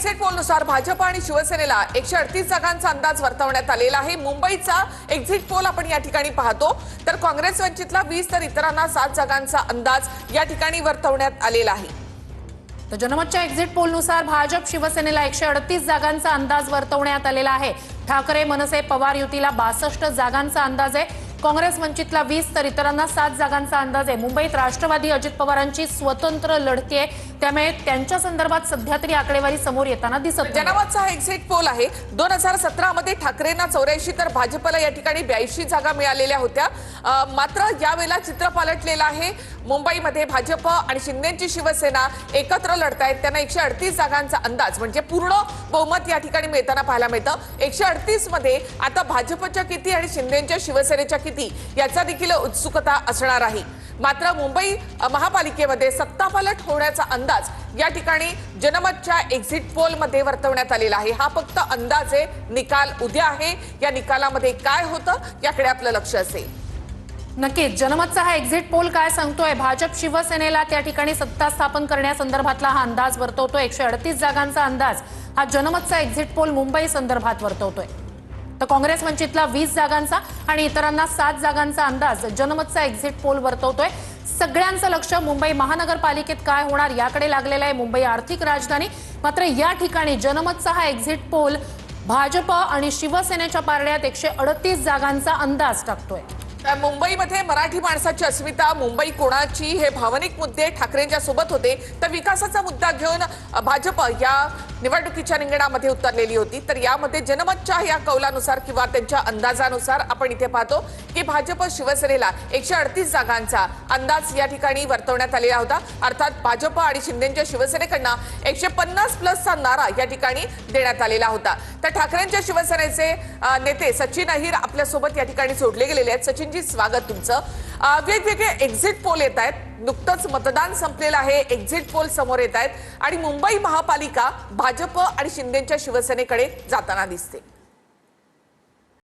Exit पोलनुसार Bhajap आणि शिवसेनेला 138 जागांचा अंदाज वर्तवण्यात आलेला आहे। मुंबईचा एक्झिट पोल आपण या ठिकाणी पाहतो तर काँग्रेस वंचितला 20 तर इतरांना 7 जागांचा अंदाज या ठिकाणी वर्तवण्यात आलेला आहे। तर जनमतच्या एक्झिट पोलनुसार भाजप शिवसेनेला 138 जागांचा अंदाज वर्तवण्यात आलेला आहे। ठाकरे मनसे पवार युतीला 62 जागांचा अंदाज आहे। काँग्रेस वंचितला 20 तर इतरांना 7 जागांचा अंदाज आहे। मुंबईत राष्ट्रवादी अजित पवारांची स्वतंत्र लढती आहे, त्यामुळे त्यांच्या संदर्भात सध्या तरी आकडेवारी समोर येताना दिसत नाही। जनमतचा एक्झिट पोल आहे। 2017 मध्ये ठाकरेंना 84 तर भाजपला या ठिकाणी 82 जागा मिळालेल्या होत्या। मात्र यावेळेला चित्र पालटलेलं आहे। मुंबईमध्ये भाजप आणि शिंदेची शिवसेना एकत्र लढतायत, त्यांना 138 जागांचा अंदाज म्हणजे पूर्ण बहुमत या ठिकाणी मिळताना पाहायला मिळतं। 138 मध्ये आता भाजपच्या किती आणि शिंदेच्या शिवसेनेच्या किती याचा देखील उत्सुकता असणार आहे। मात्र मुंबई महापालिकेमध्ये सत्तापालट होण्याचा अंदाज या ठिकाणी जनमतच्या एक्झिट पोल मध्ये वर्तवण्यात आलेला आहे। हा फक्त अंदाज आहे, निकाल उद्या आहे। या निकालामध्ये काय होतं याकडे आपलं लक्ष असेल। नक्कीच जनमतचा हा एक्झिट पोल काय सांगतोय? भाजप शिवसेनेला त्या ठिकाणी सत्ता स्थापन करण्यासंदर्भातला हा अंदाज वर्तवतोय। 138 जागांचा अंदाज हा जनमतचा एक्झिट पोल मुंबई संदर्भात वर्तवतोय। तर काँग्रेस वंचितला 20 जागांचा आणि इतरांना 7 जागांचा अंदाज जनमतचा एक्झिट पोल वर्तवतोय। सगळ्यांचं लक्ष मुंबई महानगरपालिकेत काय होणार याकडे लागलेलं आहे। मुंबई आर्थिक राजधानी, मात्र या ठिकाणी जनमतचा हा एक्झिट पोल भाजप आणि शिवसेनेच्या पारड्यात 138 जागांचा अंदाज टाकतोय। मुंबईमध्ये मराठी माणसाची अस्मिता, मुंबई कोणाची हे भावनिक मुद्दे ठाकरेंच्या सोबत होते, तर विकासाचा मुद्दा घेऊन भाजप या निवडणुकीच्या रिंगणामध्ये उतरलेली होती। तर यामध्ये जनमतच्या या कौलानुसार किंवा त्यांच्या अंदाजानुसार आपण इथे पाहतो की भाजप शिवसेनेला 138 जागांचा अंदाज या ठिकाणी वर्तवण्यात आलेला होता। अर्थात भाजप आणि शिंदेच्या शिवसेनेकडनं 150+ नारा या ठिकाणी देण्यात आलेला होता। तर ठाकरेंच्या शिवसेनेचे नेते सचिन अहिर आपल्या सोबत या ठिकाणी जोडले गेलेले आहेत। सचिन जी, स्वागत तुमचं। वेगवेगळे एक्झिट पोल येत आहेत, नुकतंच मतदान संपलेलं आहे, एक्झिट पोल समोर येत आहेत आणि मुंबई महापालिका भाजप आणि शिंदेच्या शिवसेनेकडे जाताना दिसते।